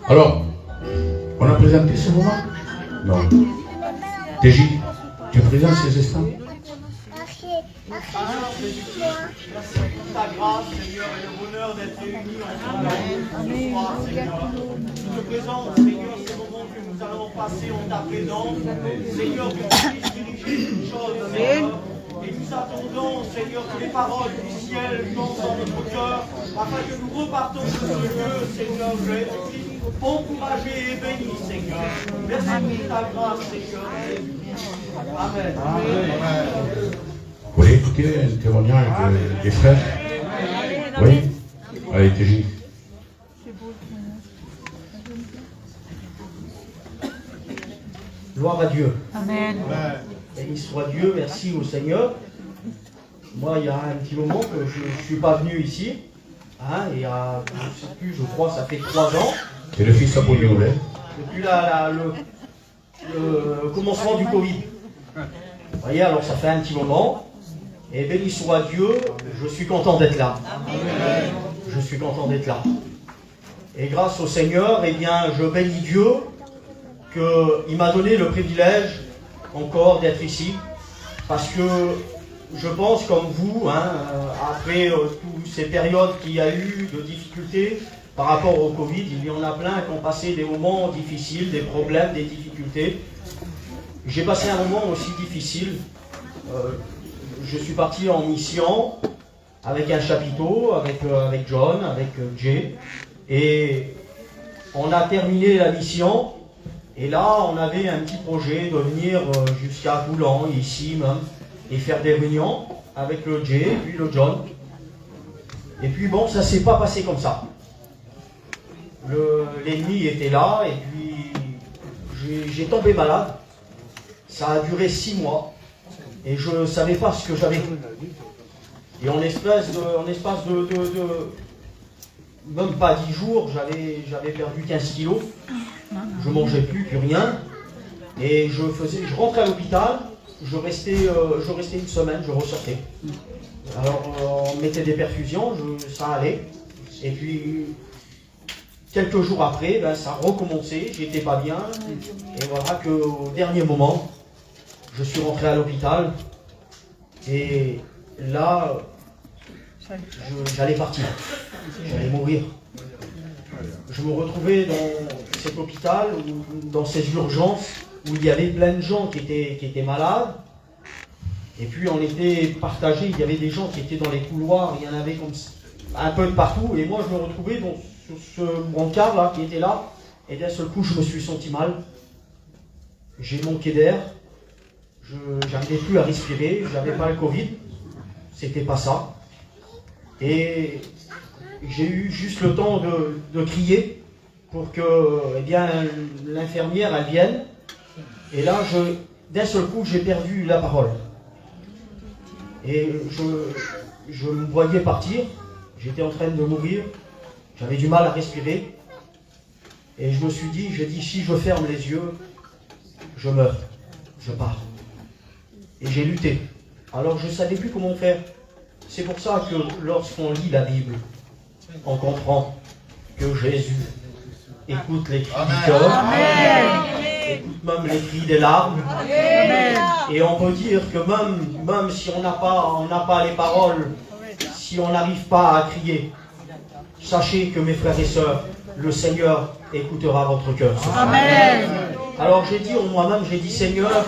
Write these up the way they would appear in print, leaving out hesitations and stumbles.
Alors, on a présenté ce moment? Non. TJ, tu présentes ces instants? Merci pour ta grâce, Seigneur, et le bonheur d'être réunis ensemble ce soir, Seigneur. Je te présente, Seigneur, ce moment que nous allons passer en ta présence. Seigneur, que tu puisses diriger toutes choses, Seigneur. Et nous attendons, Seigneur, que les paroles du ciel tombent dans notre cœur, afin que nous repartons de ce lieu, Seigneur, encouragés et bénis, Seigneur. Merci pour ta grâce, Seigneur. Amen. Amen. Vous voulez écouter un témoignage des frères? Oui. Allez, TJ. Gloire à Dieu. Amen. Béni soit Dieu, merci au Seigneur. Moi, il y a un petit moment que je ne suis pas venu ici. Hein, et je ne sais plus, je crois, ça fait 3 ans. C'est le fils Apollo, hein? Depuis le commencement du Covid. Vous voyez, alors ça fait un petit moment. Et béni soit Dieu, je suis content d'être là. Amen. Je suis content d'être là. Et grâce au Seigneur, eh bien, je bénis Dieu qu'il m'a donné le privilège encore d'être ici. Parce que je pense comme vous, hein, après toutes ces périodes qu'il y a eu de difficultés par rapport au Covid, il y en a plein qui ont passé des moments difficiles, des problèmes, des difficultés. J'ai passé un moment aussi difficile. Je suis parti en mission avec un chapiteau, avec John, avec Jay. Et on a terminé la mission. Et là, on avait un petit projet de venir jusqu'à Boulan, ici même, et faire des réunions avec le Jay, puis le John. Et puis bon, ça ne s'est pas passé comme ça. L'ennemi était là, et puis j'ai tombé malade. Ça a duré 6 mois. Et je ne savais pas ce que j'avais. Et en espace de même pas 10 jours, j'avais perdu 15 kilos. Je ne mangeais plus rien. Et je rentrais à l'hôpital, je restais une semaine, je ressortais. Alors on mettait des perfusions, ça allait. Et puis quelques jours après, ça a recommencé, j'étais pas bien. Et voilà qu'au dernier moment, je suis rentré à l'hôpital et là, j'allais partir, j'allais mourir. Je me retrouvais dans cet hôpital, dans ces urgences, où il y avait plein de gens qui étaient malades. Et puis on était partagés, il y avait des gens qui étaient dans les couloirs, il y en avait comme un peu de partout. Et moi je me retrouvais sur ce brancard là qui était là. Et d'un seul coup je me suis senti mal. J'ai manqué d'air. Je n'arrivais plus à respirer, je n'avais pas le Covid, c'était pas ça. Et j'ai eu juste le temps de crier pour que l'infirmière elle vienne. Et là, d'un seul coup, j'ai perdu la parole. Et je me voyais partir, j'étais en train de mourir, j'avais du mal à respirer. Et je me suis dit, si je ferme les yeux, je meurs, je pars. Et j'ai lutté. Alors je ne savais plus comment faire. C'est pour ça que lorsqu'on lit la Bible, on comprend que Jésus écoute les cris du cœur, écoute même les cris des larmes. Amen. Et on peut dire que même si on n'a pas les paroles, si on n'arrive pas à crier, sachez que mes frères et sœurs, le Seigneur écoutera votre cœur. Amen. Alors j'ai dit en moi-même, Seigneur,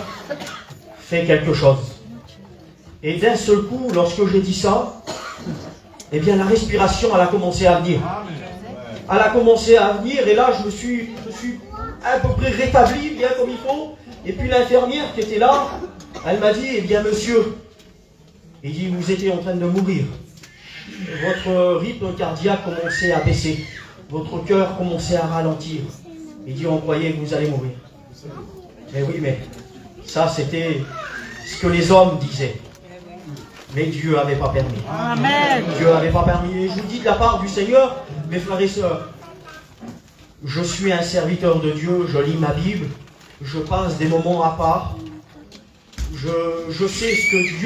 fais quelque chose. Et d'un seul coup, lorsque j'ai dit ça, eh bien la respiration, elle a commencé à venir. Elle a commencé à venir et là, je me suis à peu près rétabli, bien comme il faut. Et puis l'infirmière qui était là, elle m'a dit, eh bien monsieur, il dit, vous étiez en train de mourir. Votre rythme cardiaque commençait à baisser. Votre cœur commençait à ralentir. Il dit, on croyait que vous allez mourir. Mais oui, mais ça c'était ce que les hommes disaient. Mais Dieu n'avait pas permis. Amen. Dieu n'avait pas permis. Et je vous dis de la part du Seigneur, mes frères et sœurs, je suis un serviteur de Dieu, je lis ma Bible, je passe des moments à part, je sais ce que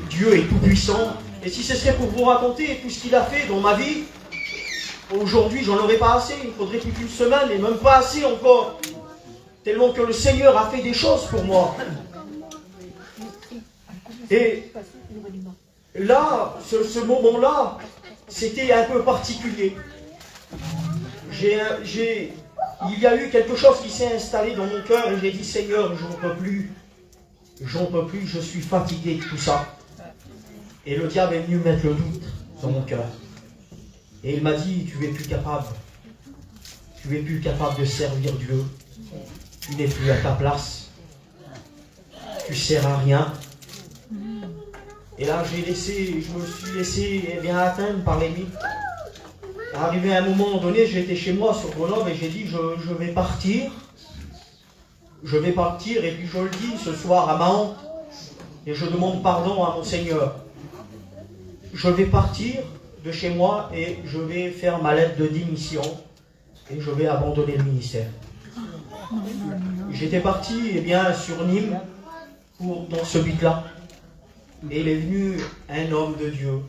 Dieu est tout puissant. Et si ce serait pour vous raconter tout ce qu'il a fait dans ma vie, aujourd'hui, j'en aurais pas assez. Il faudrait toute une semaine et même pas assez encore. Tellement que le Seigneur a fait des choses pour moi. Et là, ce moment-là, c'était un peu particulier. Il y a eu quelque chose qui s'est installé dans mon cœur et j'ai dit, Seigneur, j'en peux plus, je suis fatigué de tout ça. Et le diable est venu mettre le doute dans mon cœur. Et il m'a dit, tu es plus capable de servir Dieu, tu n'es plus à ta place, tu sers à rien. Et là, je me suis laissé atteindre par l'ennemi. Arrivé à un moment donné, j'étais chez moi sur Grenoble et j'ai dit, je vais partir. Je vais partir et puis je le dis ce soir à Mahon et je demande pardon à mon Seigneur. Je vais partir de chez moi et je vais faire ma lettre de démission et je vais abandonner le ministère. J'étais parti sur Nîmes dans ce but-là. Et il est venu un homme de Dieu.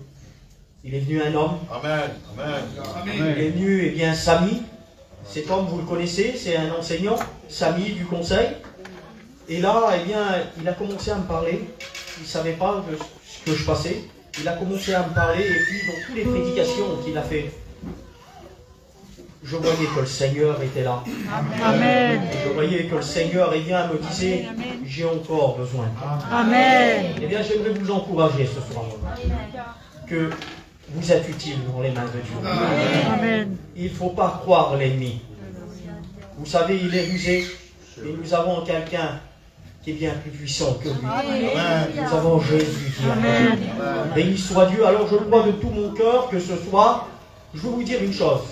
Il est venu un homme. Amen. Il est venu, Samy. Cet homme, vous le connaissez, c'est un enseignant, Samy du conseil. Et là, il a commencé à me parler. Il ne savait pas de ce que je passais. Il a commencé à me parler et puis dans toutes les prédications qu'il a fait, je voyais que le Seigneur était là. Amen. Et je voyais que le Seigneur me disait, j'ai encore besoin. Amen. J'aimerais vous encourager ce soir. Que vous êtes utile dans les mains de Dieu. Amen. Il ne faut pas croire l'ennemi. Vous savez, il est rusé. Et nous avons quelqu'un qui est bien plus puissant que lui. Nous avons Jésus qui est Amen. Béni soit Dieu. Alors je crois de tout mon cœur que ce soir, je vais vous dire une chose.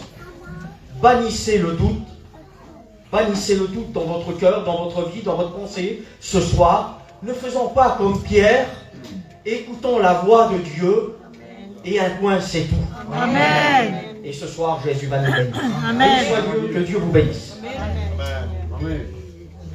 Bannissez le doute. Bannissez le doute dans votre cœur, dans votre vie, dans votre pensée. Ce soir, ne faisons pas comme Pierre. Écoutons la voix de Dieu. Et un point, c'est tout. Amen. Et ce soir, Jésus va nous bénir. Amen. Béni soit Dieu, que Dieu vous bénisse. Amen.